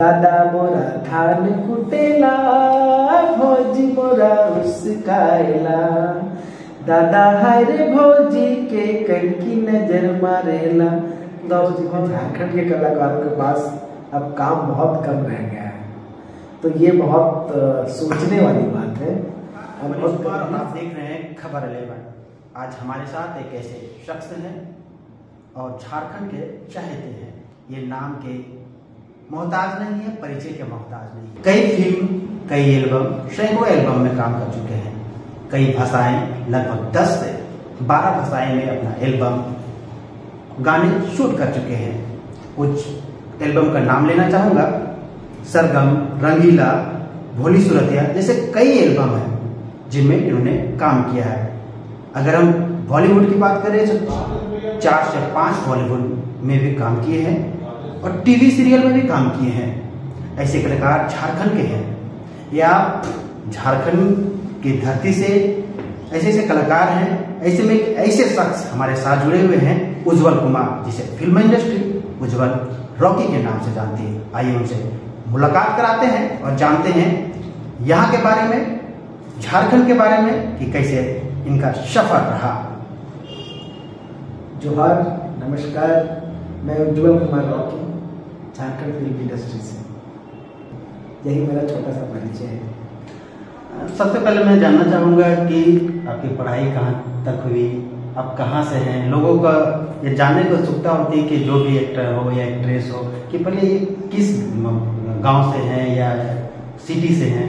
दादा मोरा धान कुटेला, भौजी मोरा उसकाएला। दादा हरे भौजी के कनकी नजर मारेला। झारखंड के कलाकारों के पास अब काम बहुत कम रह गया है, तो ये बहुत सोचने वाली बात है। आप देख रहे हैं खबर 11। आज हमारे साथ एक ऐसे शख्स हैं और झारखंड के चहेते हैं। ये नाम के मोहताज नहीं है, परिचय के मोहताज नहीं। कई फिल्म, कई एल्बम, सैकड़ों एल्बम में काम कर चुके हैं। कई भाषाएं, लगभग 10 से 12 भाषाएं में अपना एल्बम, गाने शूट कर चुके हैं। कुछ एल्बम का नाम लेना चाहूँगा। सरगम, रंगीला, भोली सूरतिया जैसे कई एल्बम हैं जिनमें इन्होंने काम किया है। अगर हम बॉलीवुड की बात करें तो 4 से 5 बॉलीवुड में भी काम किए हैं और टीवी सीरियल में भी काम किए हैं। ऐसे कलाकार झारखंड के हैं या झारखंड की धरती से ऐसे ऐसे कलाकार हैं। ऐसे में ऐसे शख्स हमारे साथ जुड़े हुए हैं, उज्जवल कुमार, जिसे फिल्म इंडस्ट्री उज्जवल रॉकी के नाम से जानती है। आइए उनसे मुलाकात कराते हैं और जानते हैं यहाँ के बारे में, झारखंड के बारे में कि कैसे इनका सफर रहा। जोहार, नमस्कार। मैं उज्जवल कुमार रॉकी, झारखंड फिल्म इंडस्ट्री से। यही मेरा छोटा सा परिचय है। सबसे पहले मैं जानना चाहूँगा कि आपकी पढ़ाई कहाँ तक हुई, आप कहाँ से हैं। लोगों का ये जानने की उत्सुकता होती है कि जो भी एक्टर हो या एक्ट्रेस हो कि पहले ये किस गांव से हैं या सिटी से हैं।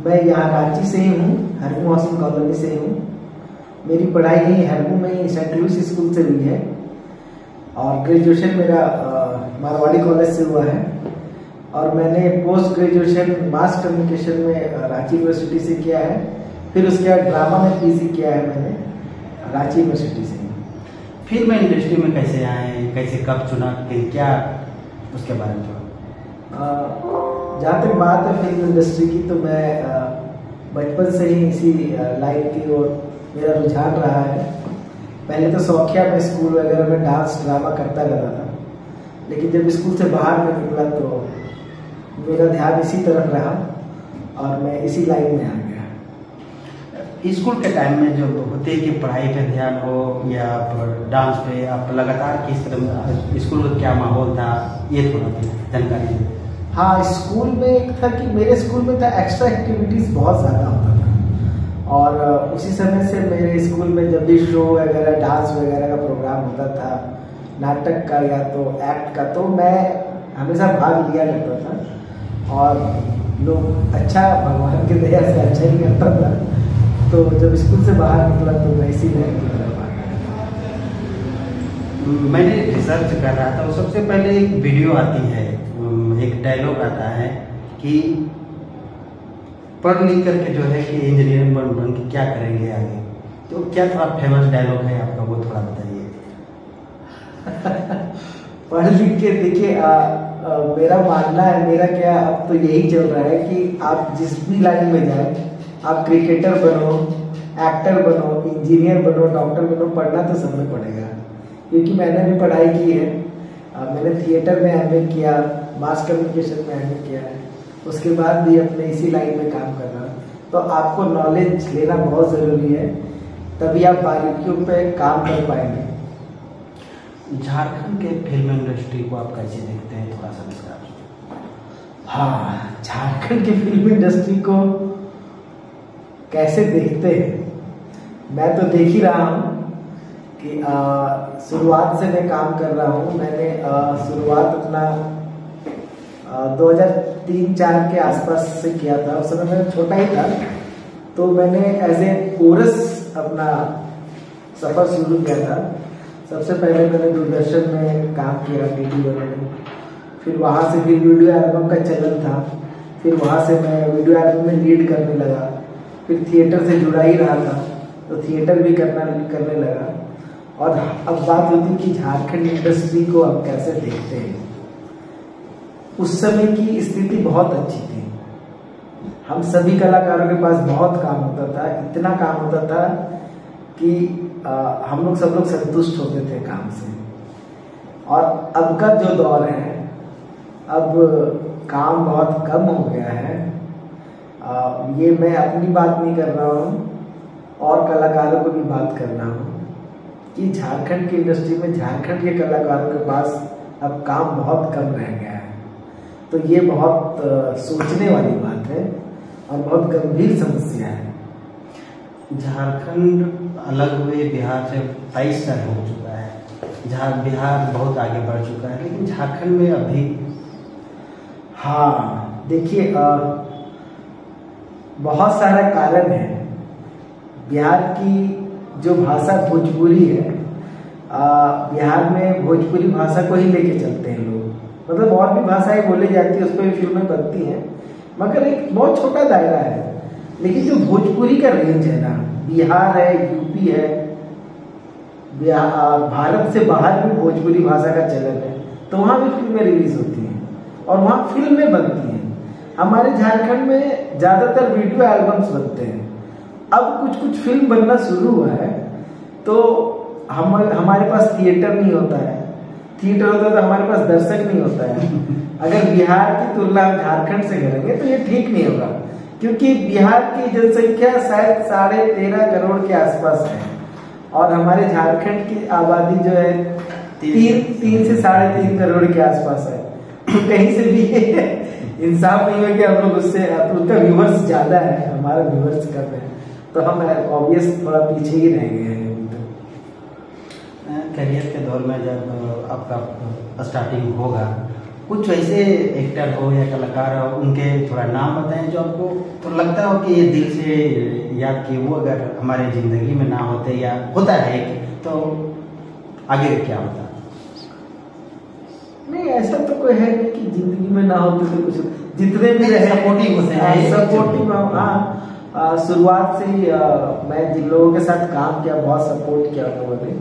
मैं यहाँ रांची से ही हूँ, हरमू हाउसिंग कॉलोनी से हूँ। मेरी पढ़ाई यही हरमू में सेंट लुइस स्कूल से हुई है और ग्रेजुएशन मेरा मारवाड़ी कॉलेज से हुआ है। और मैंने पोस्ट ग्रेजुएशन मास कम्युनिकेशन में रांची यूनिवर्सिटी से किया है। फिर उसके बाद ड्रामा में पीजी किया है मैंने रांची यूनिवर्सिटी से। फिल्म इंडस्ट्री में कैसे आए, कैसे कब चुना, क्या उसके बारे में थोड़ा। जहाँ तक बात है फिल्म इंडस्ट्री की, तो मैं बचपन से ही इसी लाइन की ओर मेरा रुझान रहा है। पहले तो शौकिया में स्कूल वगैरह में डांस ड्रामा करता रहता था, लेकिन जब स्कूल से बाहर में निकला तो मेरा ध्यान इसी तरफ रहा और मैं इसी लाइन में आ गया। स्कूल के टाइम में जो होते हैं कि पढ़ाई पे ध्यान हो या डांस पे, आप लगातार किस तरह स्कूल का क्या माहौल था, ये थोड़ा जानकारी दें। हाँ, स्कूल में एक था कि मेरे स्कूल में था एक्स्ट्रा एक्टिविटीज़ बहुत ज़्यादा होता था और उसी समय से मेरे स्कूल में जब भी शो वगैरह, डांस वगैरह का प्रोग्राम होता था, नाटक का या तो एक्ट का, तो मैं हमेशा भाग लिया करता था और लोग अच्छा, भगवान की दया से अच्छा ही करता था। तो जब स्कूल से बाहर निकला तो मैं इसी लाइन की तरफ आ गया। मैंने रिसर्च कर रहा था, सबसे पहले एक वीडियो आती है, एक डायलॉग आता है कि पढ़ लिख करके जो है कि इंजीनियरिंग बन के क्या करेंगे आगे। तो क्या थोड़ा फेमस डायलॉग है आपका, वो थोड़ा बताइए। पढ़ लिख के देखिए, मेरा मानना है, मेरा क्या अब तो यही चल रहा है कि आप जिस भी लाइन में जाए, आप क्रिकेटर बनो, एक्टर बनो, इंजीनियर बनो, डॉक्टर बनो, पढ़ना तो सब में पड़ेगा। क्योंकि मैंने भी पढ़ाई की है। मैंने थिएटर में एमए किया, मास कम्युनिकेशन में एमए किया है, उसके बाद भी अपने इसी लाइन में काम कर रहा हूँ। तो आपको नॉलेज लेना बहुत ज़रूरी है, तभी आप बारीकियों पे काम कर पाएंगे। झारखंड के फिल्म इंडस्ट्री को आप कैसे देखते हैं, थोड़ा सा विस्तार। हाँ, झारखंड की फिल्म इंडस्ट्री को कैसे देखते हैं, मैं तो देख ही रहा हूँ कि शुरुआत से मैं काम कर रहा हूँ। मैंने शुरुआत अपना 2003-04 के आसपास से किया था। उस समय मैं छोटा ही था, तो मैंने एज ए कोरस अपना सफ़र शुरू किया था। सबसे पहले मैंने दूरदर्शन में काम किया, वीडियो में। फिर वहाँ से फिर वीडियो एल्बम का चलन था, फिर वहाँ से मैं वीडियो एल्बम में लीड करने लगा। फिर थिएटर से जुड़ा ही रहा था, तो थिएटर भी करने लगा। और अब बात होती कि झारखंड इंडस्ट्री को अब कैसे देखते हैं। उस समय की स्थिति बहुत अच्छी थी। हम सभी कलाकारों के पास बहुत काम होता था, इतना काम होता था कि हम लोग सब लोग संतुष्ट होते थे काम से। और अब का जो दौर है अब काम बहुत कम हो गया है। ये मैं अपनी बात नहीं कर रहा हूँ और कलाकारों को भी बात कर रहा हूँ कि झारखंड की इंडस्ट्री में झारखंड के कलाकारों के पास अब काम बहुत कम रह गया है। तो ये बहुत सोचने वाली बात है और बहुत गंभीर समस्या है। झारखंड अलग हुए बिहार से 23 साल हो चुका है। बिहार बहुत आगे बढ़ चुका है, लेकिन झारखंड में अभी हाँ देखिए, बहुत सारा कारण है। बिहार की जो भाषा भोजपुरी है, बिहार में भोजपुरी भाषा को ही लेके चलते हैं लोग। मतलब और भी भाषाएं बोली जाती है, उस पर भी फिल्में बनती हैं, मगर एक बहुत छोटा दायरा है। लेकिन जो भोजपुरी का रेंज है ना, बिहार है, यूपी है, भारत से बाहर भी भोजपुरी भाषा का चलन है, तो वहाँ भी फिल्में रिलीज होती हैं और वहाँ फिल्में बनती हैं। हमारे झारखंड में ज़्यादातर वीडियो एल्बम्स बनते हैं। अब कुछ कुछ फिल्म बनना शुरू हुआ है, तो हमारे पास थिएटर नहीं होता है। थिएटर होता है तो हमारे पास दर्शक नहीं होता है। अगर बिहार की तुलना झारखंड से करेंगे तो ये ठीक नहीं होगा, क्योंकि बिहार की जनसंख्या शायद 13.5 करोड़ के आसपास है और हमारे झारखंड की आबादी जो है 3 से 3.5 करोड़ के आसपास है। तो कहीं से भी इंसाफ नहीं है कि हम लोग उससे, उनका व्यूवर्स ज्यादा है, हमारा व्यूवर्स कम है, तो हम ऑब्वियस थोड़ा पीछे ही रह गए हैं। करियर के दौर में जब आपका स्टार्टिंग होगा, कुछ ऐसे एक्टर हो या कलाकार हो, उनके थोड़ा नाम बताएं जो आपको तो लगता हो कि ये दिल से याद कि वो अगर हमारे जिंदगी में ना होते, या होता है तो आगे क्या होता? नहीं, ऐसा तो कोई है नहीं कि जिंदगी में ना होते तो कुछ, जितने भी सपोर्टिव होते हैं, सपोर्टिव। हाँ, शुरुआत से ही मैं जिन लोगों के साथ काम किया, बहुत सपोर्ट किया लोगों ने,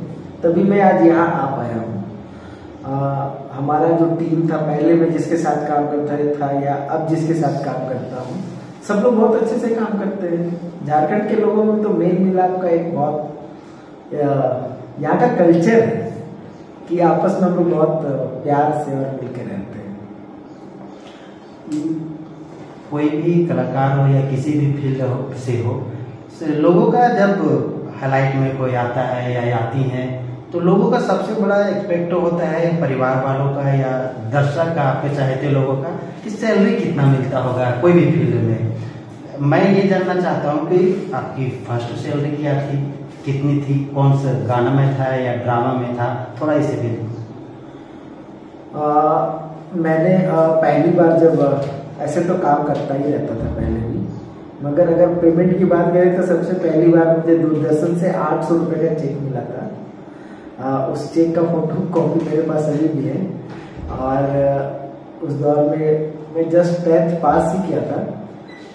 तभी मैं आज यहाँ आ पाया हूँ। हमारा जो टीम था, पहले मैं जिसके साथ काम करता था या अब जिसके साथ काम करता हूँ, सब लोग बहुत अच्छे से काम करते हैं। झारखंड के लोगों में तो मेल मिलाप का एक बहुत यहाँ का कल्चर है कि आपस में हम लोग बहुत प्यार से और मिलकर रहते हैं। कोई भी कलाकार हो या किसी भी फील्ड से हो, लोगों का जब हाईलाइट में कोई आता है या आती हैं, तो लोगों का सबसे बड़ा एक्सपेक्ट होता है परिवार वालों का या दर्शक का, आपके चाहते लोगों का, कि सैलरी कितना मिलता होगा कोई भी फील्ड में। मैं ये जानना चाहता हूँ कि आपकी फर्स्ट सैलरी क्या थी, कितनी थी, कौन सा गाना में था या ड्रामा में था, थोड़ा इसे भी। मैंने पहली बार जब, ऐसे तो काम करता ही रहता था पहले भी, मगर अगर पेमेंट की बात करें तो सबसे पहली बार मुझे दूरदर्शन से 800 रुपये का चेक मिला था। उस चेक का फोटो कॉपी मेरे पास अभी भी है। और उस दौर में मैं जस्ट 10th पास ही किया था,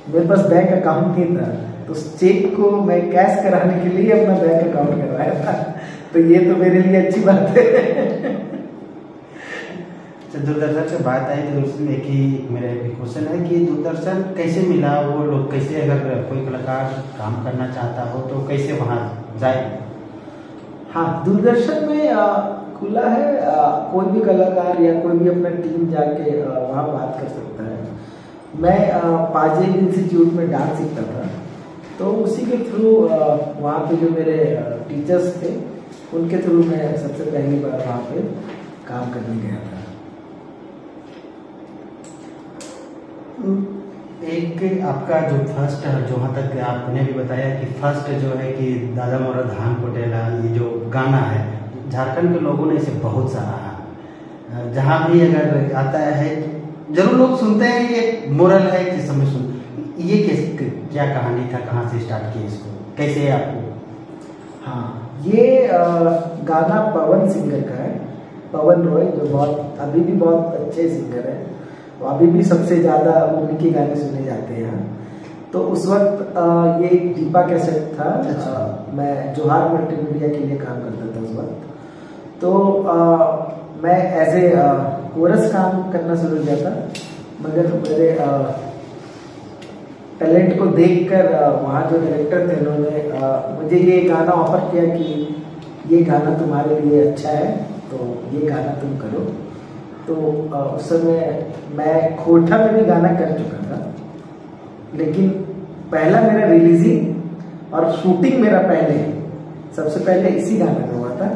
मेरे पास बैंक अकाउंट नहीं था, तो उस चेक को मैं कैश कराने के लिए अपना बैंक अकाउंट करवाया था। तो ये तो मेरे लिए अच्छी बात है। दूरदर्शन से बात आई तो उसमें एक ही मेरा एक क्वेश्चन है कि दूरदर्शन कैसे मिला, वो लोग कैसे, अगर कोई कलाकार काम करना चाहता हो तो कैसे वहाँ जाए? हाँ, दूरदर्शन में खुला है, कोई भी कलाकार या कोई भी अपना टीम जाके वहाँ बात कर सकता है। मैं पाजेल इंस्टीट्यूट में डांस सीखता था, तो उसी के थ्रू वहाँ पे जो मेरे टीचर्स थे, उनके थ्रू मैं सबसे पहली बार वहाँ पे काम करने गया था। एक आपका जो फर्स्ट, जहाँ तक आपने भी बताया कि फर्स्ट जो है कि दादा मोरा धान कोटेला, ये जो गाना है, झारखंड के लोगों ने इसे बहुत सराहा। जहाँ भी अगर आता है जरूर लोग सुनते हैं, ये मोरल है कि समय सुन, ये क्या कहानी था, कहाँ से स्टार्ट किया इसको, कैसे आपको? हाँ, ये गाना पवन सिंगर का है, पवन रॉय, जो बहुत अभी भी बहुत अच्छे सिंगर है, तो अभी भी सबसे ज़्यादा उन्हीं के गाने सुने जाते हैं। तो उस वक्त ये दीपा कैसेट था। मैं जोहार मल्टीमीडिया के लिए काम करता था उस वक्त। तो मैं एज ए कोरस काम करना शुरू किया था, मगर मेरे टैलेंट को देखकर वहाँ जो डायरेक्टर थे, उन्होंने मुझे ये गाना ऑफर किया कि ये गाना तुम्हारे लिए अच्छा है, तो ये गाना तुम करो। तो उस समय मैं खोटा में भी गाना कर चुका था, लेकिन पहला मेरा रिलीजिंग और शूटिंग मेरा सबसे पहले इसी गाना में हुआ था।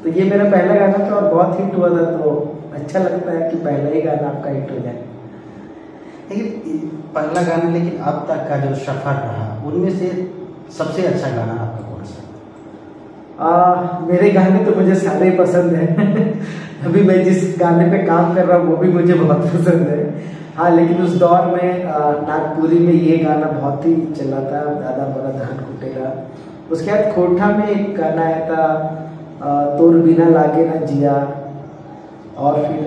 तो ये मेरा पहला गाना था और बहुत हिट हुआ था, तो अच्छा लगता है कि पहला ही गाना आपका हिट हो जाए। लेकिन पहला गाना, लेकिन अब तक का जो सफर रहा उनमें से सबसे अच्छा गाना आपका कौन सा? मेरे गाने तो मुझे सारे ही पसंद हैं अभी मैं जिस गाने पे काम कर रहा हूँ वो भी मुझे बहुत पसंद है। हाँ, लेकिन उस दौर में नागपुरी में ये गाना बहुत ही चला था, दादा बड़ा धान कुटेगा। उसके बाद खोटा में एक गाना आया था तोर बिना लागे ना जिया, और फिर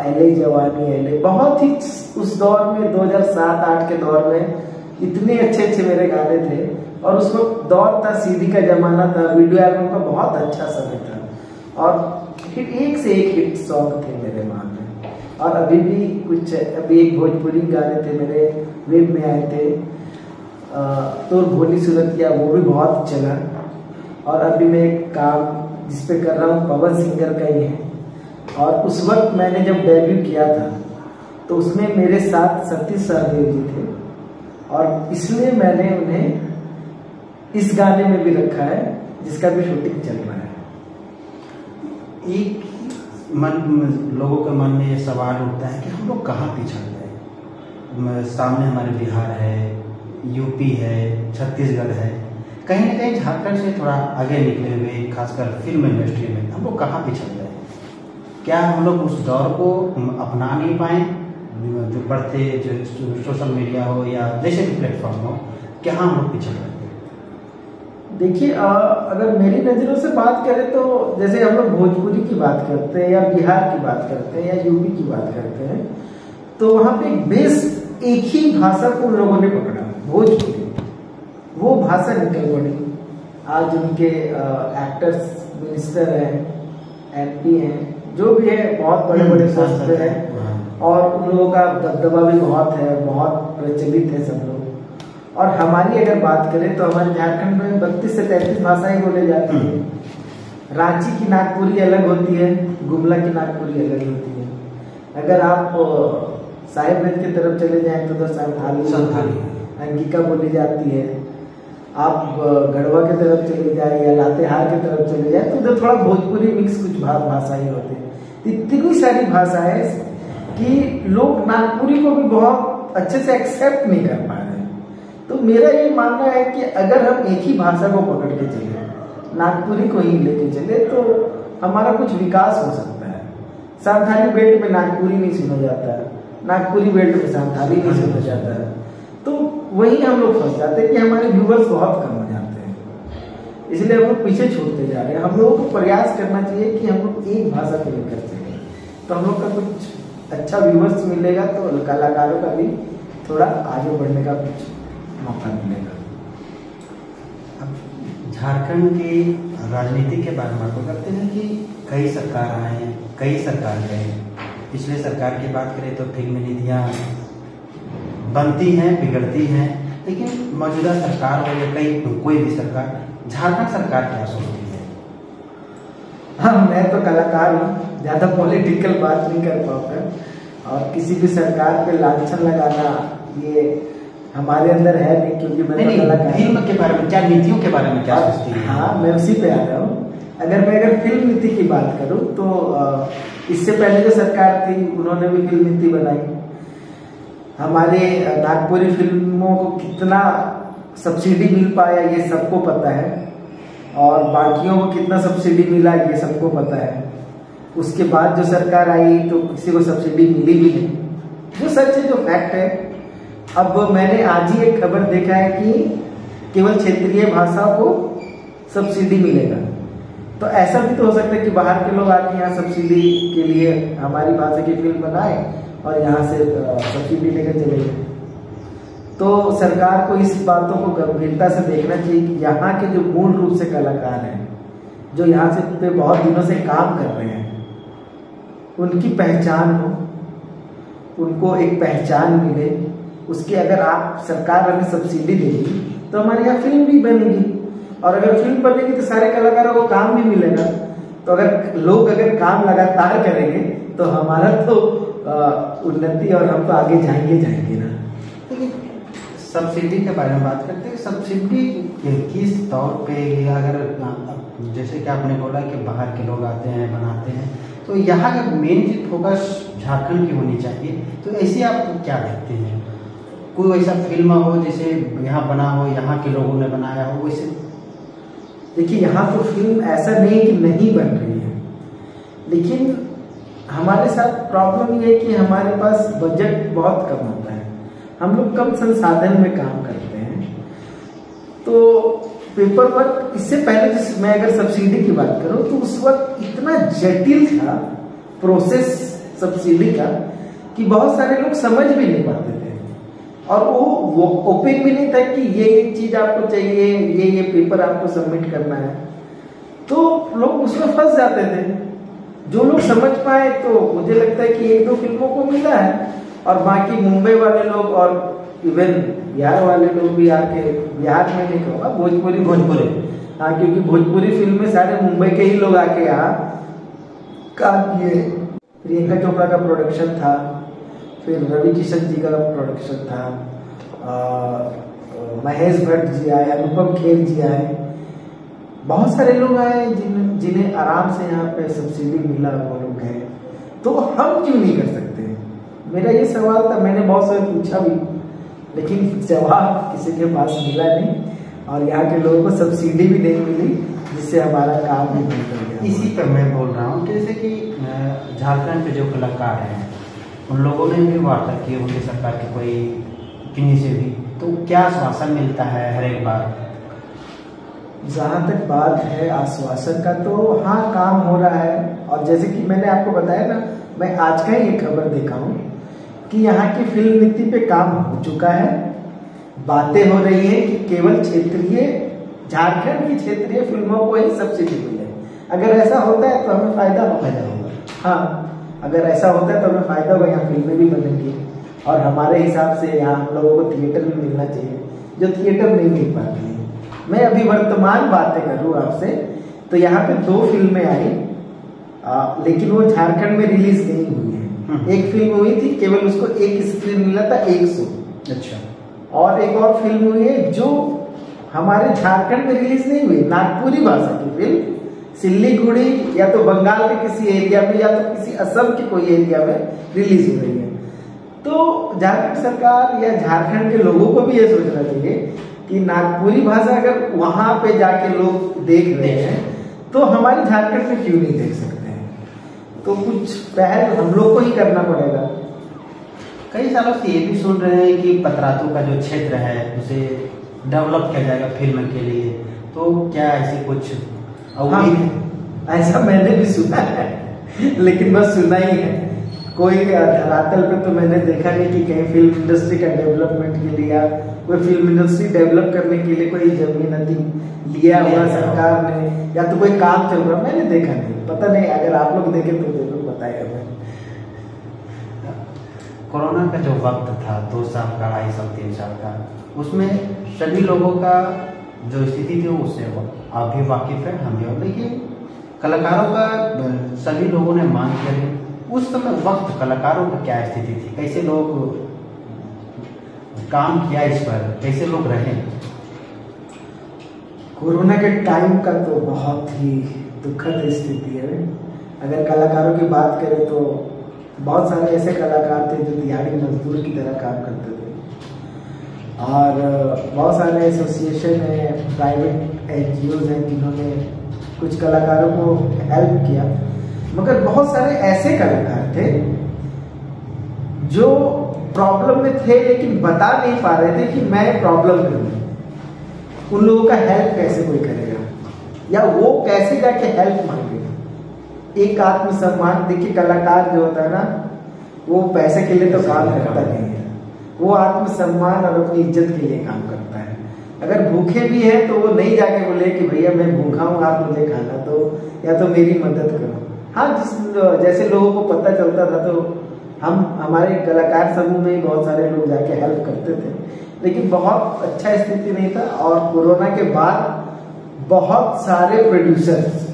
एले जवानी एले। बहुत ही उस दौर में 2007-8 के दौर में इतने अच्छे अच्छे मेरे गाने थे, और उस वक्त दौर था, सीडी का जमाना था, वीडियो एल्बम का बहुत अच्छा समय था, और हिट एक से एक हिट सॉन्ग थे मेरे वहाँ में। और अभी भी अभी एक भोजपुरी गाने थे मेरे वेब में आए थे, तो भोली सूरतिया, वो भी बहुत चला। और अभी मैं एक काम जिसपे कर रहा हूँ पवन सिंगर का ही है, और उस वक्त मैंने जब डेब्यू किया था तो उसमें मेरे साथ सतीश सहदेव जी थे, और इसलिए मैंने उन्हें इस गाने में भी रखा है जिसका भी शूटिंग चल रहा है। एक लोगों के मन में ये सवाल उठता है कि हम लोग कहाँ पिछड़ गए। सामने हमारे बिहार है, यूपी है, छत्तीसगढ़ है, कहीं ना कहीं झारखंड से थोड़ा आगे निकले हुए, खासकर फिल्म इंडस्ट्री में हम लोग कहाँ पिछड़ गए? क्या हम लोग उस दौर को अपना नहीं पाए, जो बढ़ते जो सोशल मीडिया हो या जैसे भी प्लेटफॉर्म हो, क्या हम लोग पिछड़ गए? देखिए, अगर मेरी नज़रों से बात करें तो जैसे हम लोग भोजपुरी की बात करते हैं या बिहार की बात करते हैं या यूपी की बात करते हैं, तो वहाँ पे बेस एक ही भाषा को उन लोगों ने पकड़ा, भोजपुरी। वो भाषा निकल पड़ी। आज उनके एक्टर्स, मिनिस्टर हैं, एमपी हैं, जो भी है, बहुत बड़े बड़े पोस्ट पे हैं, और उन लोगों का दबदबा भी बहुत है, बहुत प्रचलित है सब लोग। और हमारी अगर बात करें तो हमारे झारखंड में 32 से 33 भाषाएं बोले जाती है। रांची की नागपुरी अलग होती है, गुमला की नागपुरी अलग होती है। अगर आप साहिबगंज की तरफ चले जाएं तो संथाली अंगिका बोली जाती है। आप गढ़वा की तरफ चले जाए या लातेहार की तरफ चले जाए तो उधर थोड़ा भोजपुरी मिक्स कुछ भाषाएं होती है। इतनी सारी भाषाएं कि लोग नागपुरी को भी बहुत अच्छे से एक्सेप्ट नहीं कर पा रहे। तो मेरा ये मानना है कि अगर हम एक ही भाषा को पकड़ के चले, नागपुरी को ही लेके चले, तो हमारा कुछ विकास हो सकता है। संथाली बेल्ट में नागपुरी नहीं सुना जाता है, नागपुरी बेल्ट में संथाली नहीं सुना जाता है, तो वही हम लोग फंस जाते हैं कि हमारे व्यूवर्स बहुत कम हो जाते हैं, इसलिए हम लोग पीछे छूटते जा रहे हैं। हम लोगों को प्रयास करना चाहिए कि हम लोग एक भाषा को लेकर चले, तो हम लोग का कुछ अच्छा व्यूवर्स मिलेगा, तो कलाकारों का भी थोड़ा आगे बढ़ने का कुछ मौका मिलेगा। अब झारखंड की राजनीति के बारे में बात करते हैं कि कई सरकार आए हैं, कई सरकार गए। पिछले सरकार की बात करें तो फिल्म नीतियाँ बनती हैं, बिगड़ती हैं, लेकिन मौजूदा सरकार हो या कोई भी सरकार, झारखंड सरकार क्या सोचती है? हाँ, मैं तो कलाकार हूँ, ज़्यादा पॉलिटिकल बात नहीं कर पाऊँगा, और किसी भी सरकार पे लांछन लगाना ये हमारे अंदर है नहीं, क्योंकि मैं फिल्म के बारे में क्या, नीतियों के बारे में क्या सोचती है? हाँ, मैं उसी पे आ रहा हूँ। अगर फिल्म नीति की बात करूँ तो इससे पहले जो सरकार थी उन्होंने भी फिल्म नीति बनाई। हमारे नागपुरी फिल्मों को कितना सब्सिडी मिल पाया ये सबको पता है, और बाकियों को कितना सब्सिडी मिला ये सबको पता है। उसके बाद जो सरकार आई तो किसी को सब्सिडी मिली भी नहीं, जो सच है, जो फैक्ट है। अब मैंने आज ही एक खबर देखा है कि केवल क्षेत्रीय भाषाओं को सब्सिडी मिलेगा, तो ऐसा भी तो हो सकता है कि बाहर के लोग आके यहाँ सब्सिडी के लिए हमारी भाषा की फिल्म बनाए और यहाँ से सब्सिडी लेकर चले गए। तो सरकार को इस बातों को गंभीरता से देखना चाहिए कि यहाँ के जो मूल रूप से कलाकार हैं, जो यहाँ से पे बहुत दिनों से काम कर रहे हैं, उनकी पहचान हो, उनको एक पहचान मिले। उसकी अगर आप सरकार हमें सब्सिडी देगी तो हमारे यहाँ फिल्म भी बनेगी, और अगर फिल्म बनेगी तो सारे कलाकारों को काम भी मिलेगा। तो अगर लोग काम लगातार करेंगे तो हमारा तो उन्नति और हम तो आगे जाएंगे ना। सब्सिडी के बारे में बात करते हैं। सब्सिडी किस तौर पे, अगर जैसे कि आपने बोला कि बाहर के लोग आते हैं बनाते हैं, तो यहाँ का मेन चीज फोकस झारखंड की होनी चाहिए, तो ऐसे आप क्या देखते हैं? कोई ऐसा फिल्म हो जैसे यहाँ बना हो, यहाँ के लोगों ने बनाया हो वैसे? देखिए यहाँ तो फिल्म ऐसा नहीं कि नहीं बन रही है, लेकिन हमारे साथ प्रॉब्लम ये है कि हमारे पास बजट बहुत कम होता है, हम लोग कम संसाधन में काम करते हैं। तो पेपर वर्क इससे पहले जैसे मैं अगर सब्सिडी की बात करूं तो उस वक्त इतना जटिल था प्रोसेस सब्सिडी का कि बहुत सारे लोग समझ भी नहीं पाते थे, और वो ओपन भी नहीं था कि ये चीज आपको चाहिए, ये पेपर आपको सबमिट करना है, तो लोग उसमें फंस जाते थे। जो लोग समझ पाए तो मुझे लगता है कि 1-2 फिल्मों को मिला है, और बाकी मुंबई वाले लोग और इवन बिहार वाले लोग भी आके, बिहार में नहीं कहूँगा, भोजपुरी हाँ, क्योंकि भोजपुरी फिल्म में सारे मुंबई के ही लोग आके यहाँ काम किए। प्रियंका चोपड़ा का प्रोडक्शन था, फिर रवि किशन जी का प्रोडक्शन था, महेश भट्ट जी आए, अनुपम खेर जी आए, बहुत सारे लोग आए जिन्हें आराम से यहाँ पे सब्सिडी मिला, वो लोग गए। तो हम क्यों नहीं कर सकते? मेरा ये सवाल था, मैंने बहुत सारे पूछा भी, लेकिन जवाब किसी के पास मिला नहीं, और यहाँ के लोगों को सब्सिडी भी नहीं मिली, जिससे हमारा काम भी बंद कर गया। इसी पर मैं बोल रहा हूँ, जैसे कि झारखंड के जो कलाकार हैं उन लोगों ने भी वार्ता की उनकी सरकार की कोई किन्हीं से भी, तो क्या आश्वासन मिलता है हर एक बार? जहाँ तक बात है आश्वासन का, तो हाँ काम हो रहा है। और जैसे कि मैंने आपको बताया ना, मैं आज का ही एक खबर देखा हूँ कि यहाँ की फिल्म नीति पे काम हो चुका है, बातें हो रही है कि केवल क्षेत्रीय, झारखंड की क्षेत्रीय फिल्मों को ही सब्सिडी मिले। अगर ऐसा होता है तो हमें फायदा होगा। हाँ, अगर ऐसा होता है तो हमें फायदा होगा, यहाँ फिल्में भी बनेंगी, और हमारे हिसाब से यहाँ हम लोगों को थिएटर भी मिलना चाहिए, जो थिएटर नहीं मिल पाती है। मैं अभी वर्तमान बातें करूँ आपसे, तो यहाँ पे 2 फिल्में आई, लेकिन वो झारखंड में रिलीज नहीं हुई है। एक फिल्म हुई थी, केवल उसको एक स्क्रीन मिला था 100। अच्छा। और एक और फिल्म हुई है जो हमारे झारखंड में रिलीज नहीं हुई, नागपुरी भाषा की फिल्म, सिल्लीगुड़ी या तो बंगाल के किसी एरिया में या तो किसी असम के कोई एरिया में रिलीज हो रही है। तो झारखंड सरकार या झारखंड के लोगों को भी ये सोचना चाहिए कि नागपुरी भाषा अगर वहां पे जाके लोग देख रहे हैं तो हमारे झारखंड में क्यों नहीं देख सकते हैं? तो कुछ पहल हम लोग को ही करना पड़ेगा। कई सालों से ये भी सुन रहे हैं कि पतरातू का जो क्षेत्र है उसे डेवलप किया जाएगा फिल्म के लिए, तो क्या ऐसी कुछ हाँ, ऐसा मैंने भी सुना है, लेकिन बस सुना ही है, कोई धरातल पे तो मैंने देखा नहीं कि कहीं फिल्म इंडस्ट्री का डेवलपमेंट के लिए या कोई फिल्म इंडस्ट्री डेवलप करने के लिए कोई जमीन लिया हुआ सरकार ने, या तो कोई काम चल रहा, मैंने देखा नहीं, पता नहीं, अगर आप लोग देखें तो जरूर बताएगा। मैं कोरोना का जो वक्त था 2 साल का, 2.5 साल, 3 साल का, उसमें सभी लोगों का जो स्थिति थी उससे आप भी वाकिफ है, हम भी, लेकिन कलाकारों का सभी लोगों ने मांग किया। उस समय वक्त कलाकारों की क्या स्थिति थी, कैसे लोग काम किया इस पर, कैसे लोग रहे? कोरोना के टाइम का तो बहुत ही दुखद स्थिति है। अगर कलाकारों की बात करें तो बहुत सारे ऐसे कलाकार थे जो दिहाड़ी मजदूर की तरह काम करते थे, और बहुत सारे एसोसिएशन है, प्राइवेट NGOs हैं जिन्होंने कुछ कलाकारों को हेल्प किया, मगर बहुत सारे ऐसे कलाकार थे जो प्रॉब्लम में थे लेकिन बता नहीं पा रहे थे कि मैं प्रॉब्लम में हूं। उन लोगों का हेल्प कैसे कोई करेगा, या वो कैसे जाके हेल्प मांगेगा? एक आत्मसम्मान, देखिए कलाकार जो होता है ना, वो पैसे के लिए तो काम करता नहीं है, वो आत्मसम्मान और अपनी इज्जत के लिए काम करता है। अगर भूखे भी है तो वो नहीं जाके बोले कि भैया मैं भूखा हूँ, आप मुझे खाना दो या तो मेरी मदद करो। हाँ, जैसे लोगों को पता चलता था तो हमारे कलाकार समूह में ही बहुत सारे लोग जाके हेल्प करते थे, लेकिन बहुत अच्छा स्थिति नहीं था। और कोरोना के बाद बहुत सारे प्रोड्यूसर्स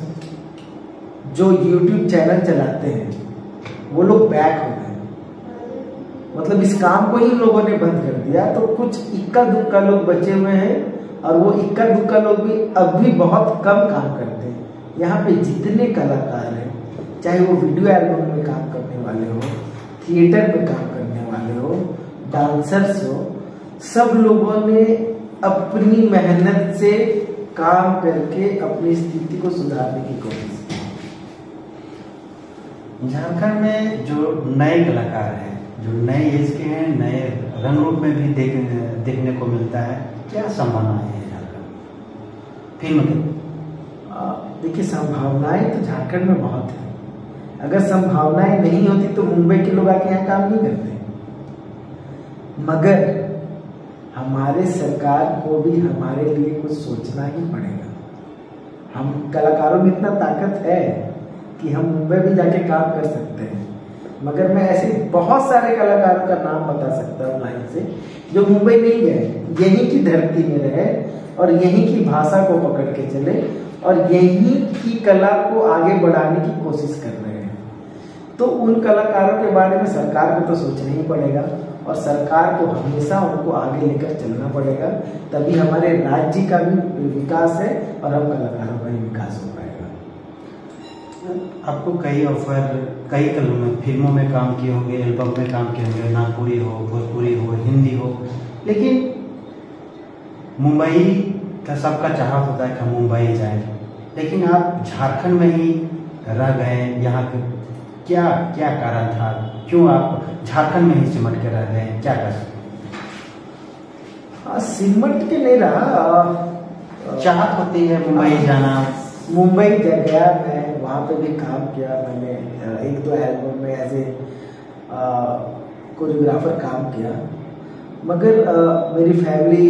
जो YouTube चैनल चलाते हैं वो लोग बैक हो गए, मतलब इस काम को ही लोगों ने बंद कर दिया। तो कुछ इक्का दुक्का लोग बचे हुए हैं, और वो इक्का दुक्का लोग भी अब भी बहुत कम काम करते हैं। यहाँ पे जितने कलाकार हैं, चाहे वो वीडियो एल्बम में काम करने वाले हो, थिएटर में काम करने वाले हो, डांसर्स हो, सब लोगों ने अपनी मेहनत से काम करके अपनी स्थिति को सुधारने की कोशिश की। झारखंड में जो नए कलाकार हैं, जो नए एज के हैं, नए रंग रूप में भी देखने को मिलता है, क्या संभावनाएं हैं झारखंड फिल्म की? देखिए, संभावनाएं तो झारखंड में बहुत है। अगर संभावनाएं नहीं होती तो मुंबई के लोग आके यहाँ काम नहीं करते। मगर हमारे सरकार को भी हमारे लिए कुछ सोचना ही पड़ेगा। हम कलाकारों में इतना ताकत है कि हम मुंबई भी जाके काम कर सकते हैं। मगर मैं ऐसे बहुत सारे कलाकारों का नाम बता सकता हूँ लाइन से, जो मुंबई नहीं गए, यहीं की धरती में रहे और यहीं की भाषा को पकड़ के चले और यहीं की कला को आगे बढ़ाने की कोशिश कर रहे हैं। तो उन कलाकारों के बारे में सरकार को तो सोचना ही पड़ेगा, और सरकार को हमेशा उनको आगे लेकर चलना पड़ेगा, तभी हमारे राज्य का भी विकास है और हम कलाकारों का भी विकास हो पाएगा। आपको कई ऑफर, कई फिल्मों में काम किए होंगे, एल्बम में काम किए होंगे, नागपुरी हो, भोजपुरी हो, हिंदी हो, लेकिन मुंबई का सबका चाहत होता है कि हम मुंबई जाएं, लेकिन आप झारखंड में ही रह गए। यहाँ के क्या क्या कारण था, क्यों आप झारखंड में ही सिमट के रह गए, क्या कर? सिमट के नहीं रहा, चाहत होती है मुंबई जाना। मुंबई गया, मैं वहाँ पे भी काम किया। मैंने 1-2 एल्बम में एज ए कोरियोग्राफर काम किया। मगर मेरी फैमिली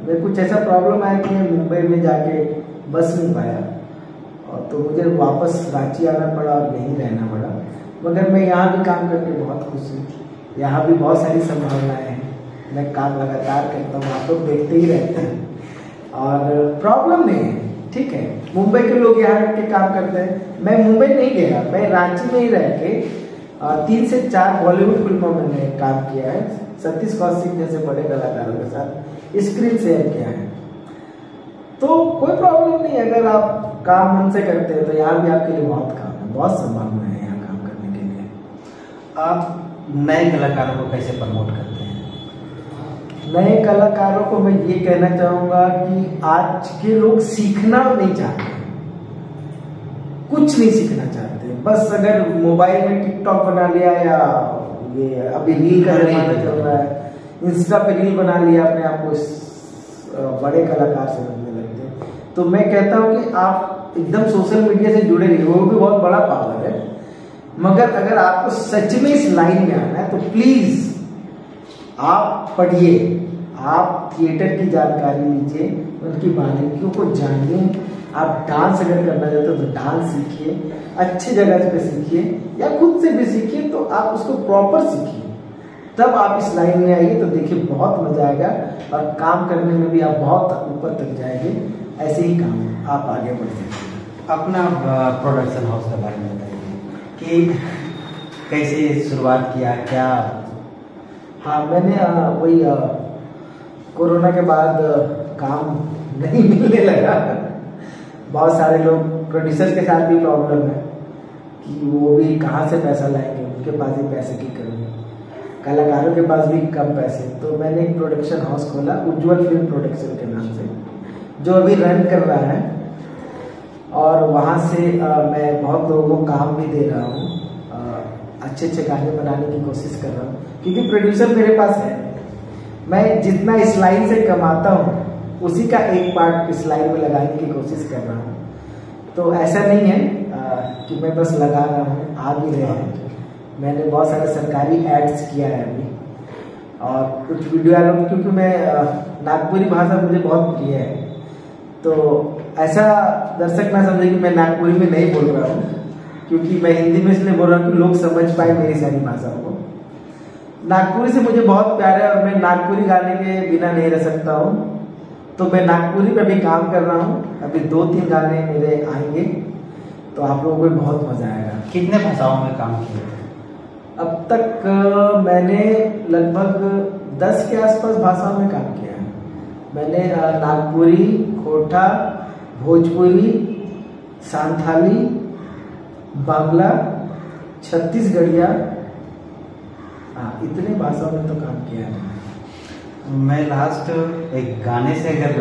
में कुछ ऐसा प्रॉब्लम आया कि मैं मुंबई में जाके बस नहीं पाया, और तो मुझे वापस रांची आना पड़ा और यहीं रहना पड़ा। मगर मैं यहाँ भी काम करके बहुत खुश हूँ। यहाँ भी बहुत सारी संभावनाएं हैं, मैं काम लगातार करता हूँ, आप लोग देखते ही रहते हैं और प्रॉब्लम नहीं है। ठीक है, मुंबई के लोग यहाँ के काम करते हैं। मैं मुंबई नहीं गया, मैं रांची में ही रह के 3 से 4 बॉलीवुड फिल्मों में मैंने काम किया है। सतीश कौशिक जैसे बड़े कलाकारों के साथ स्क्रीन शेयर किया है। तो कोई प्रॉब्लम नहीं, अगर आप काम मन से करते हैं तो यहाँ भी आपके लिए बहुत काम है, बहुत संभावना है यहाँ काम करने के लिए। आप नए कलाकारों को कैसे प्रमोट करते हैं? नए कलाकारों को मैं ये कहना चाहूँगा कि आज के लोग सीखना नहीं चाहते, कुछ नहीं सीखना चाहते। बस अगर मोबाइल में टिकटॉक बना लिया, या ये अभी रील का जमाना चल रहा है, इंस्टा पे रील बना लिया, अपने आप को बड़े कलाकार समझने लगते हैं। तो मैं कहता हूँ कि आप एकदम सोशल मीडिया से जुड़े रहिए, वो भी बहुत बड़ा पावर है। मगर अगर आपको सच में इस लाइन में आना है तो प्लीज आप पढ़िए, आप थिएटर की जानकारी लीजिए, उनकी बारीकियों को जानिए। आप डांस अगर करना चाहते हो तो डांस सीखिए, अच्छी जगह पे सीखिए, या खुद से भी सीखिए, तो आप उसको प्रॉपर सीखिए, तब आप इस लाइन में आइए तो देखिए बहुत मजा आएगा, और काम करने में भी आप बहुत ऊपर तक जाएंगे। ऐसे ही काम आप आगे बढ़ सकते। अपना प्रोडक्शन हाउस के बारे में बताइए कि कैसे शुरुआत किया, क्या? हाँ, मैंने वही कोरोना के बाद काम नहीं मिलने लगा। बहुत सारे लोग, प्रोड्यूसर के साथ भी प्रॉब्लम है कि वो भी कहाँ से पैसा लाएंगे, उनके पास ही पैसे की कमी, कलाकारों के पास भी कम पैसे। तो मैंने एक प्रोडक्शन हाउस खोला, उज्ज्वल फिल्म प्रोडक्शन के नाम से, जो अभी रन कर रहा है, और वहाँ से मैं बहुत लोगों को काम भी दे रहा हूँ, अच्छे अच्छे गाने बनाने की कोशिश कर रहा हूँ, क्योंकि प्रोड्यूसर मेरे पास है। मैं जितना इस लाइन से कमाता हूँ उसी का एक पार्ट इस लाइन में लगाने की कोशिश कर रहा हूँ। तो ऐसा नहीं है कि मैं बस लगा रहा हूँ, आ भी रहे हैं। मैंने बहुत सारे सरकारी एड्स किया है अभी, और कुछ वीडियो एल्बम, क्योंकि मैं नागपुरी भाषा मुझे बहुत प्रिय है। तो ऐसा दर्शक ना समझे कि मैं नागपुरी में नहीं बोल रहा हूँ, क्योंकि मैं हिंदी में इसलिए बोल रहा हूँ कि लोग समझ पाए मेरी सारी भाषाओं को। नागपुरी से मुझे बहुत प्यार है, और मैं नागपुरी गाने के बिना नहीं रह सकता हूँ। तो मैं नागपुरी पे भी काम कर रहा हूँ, अभी 2-3 गाने मेरे आएंगे, तो आप लोगों को बहुत मजा आएगा। कितने भाषाओं में काम किए? अब तक मैंने लगभग 10 के आसपास भाषा में काम किया है। मैंने नागपुरी, खोटा, भोजपुरी, सांथाली, बांग्ला, छत्तीसगढ़िया, इतने भाषाओं में तो काम किया है। मैं लास्ट एक गाने से अगर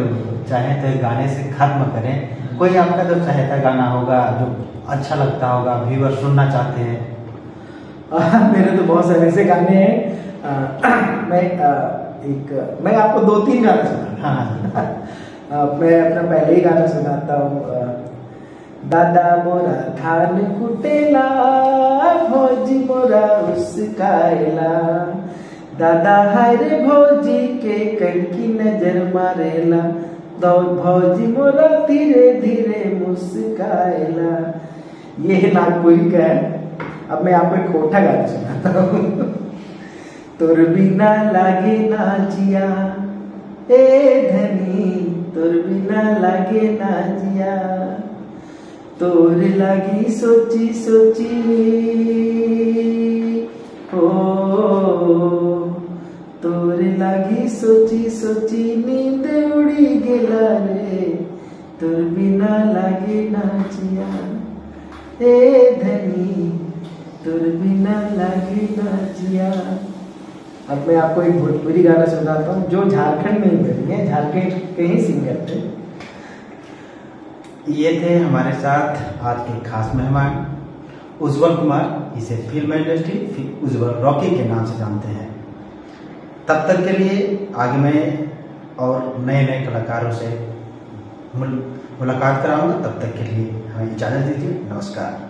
चाहे तो एक गाने से खत्म करें। कोई आपका जो चाहता गाना होगा जो अच्छा लगता होगा, व्यूअर सुनना चाहते हैं? मेरे तो बहुत सारे ऐसे गाने हैं। मैं आपको 2-3 गाने सुना। हाँ। मैं अपना पहले ही गाना सुनाता हूँ। दादा मोरा धान कुटेला, भौजी मोरा उसकाएला, दादा हरे भौजी के कड़की नजर मारेला, भौजी मोरा धीरे धीरे मुस्काएला। ये नागपुरी का है। अब मैं आपको एक खोटा गाना सुनाता हूँ। तोर बिना लागे ना जिया ए धनी, तोर बिना लागे ना जिया, तोर लागी सोची सोची हो, तोर लागी सोची सोची नींद उड़ी गेला रे, तोर बिना लागे ना जिया ए धनी, तोर बिना लागे ना जिया। अब मैं आपको एक भोजपुरी गाना सुनाता हूँ जो झारखंड में ही बनी है। झारखंड के ही सिंगर थे। ये थे हमारे साथ आज के खास मेहमान उज्जवल कुमार। इसे फिल्म इंडस्ट्री उज्जवल रॉकी के नाम से जानते हैं। तब तक के लिए आगे मैं और नए नए कलाकारों से मुलाकात कराऊंगा। तब तक के लिए हमें इजाज़त दीजिए। नमस्कार।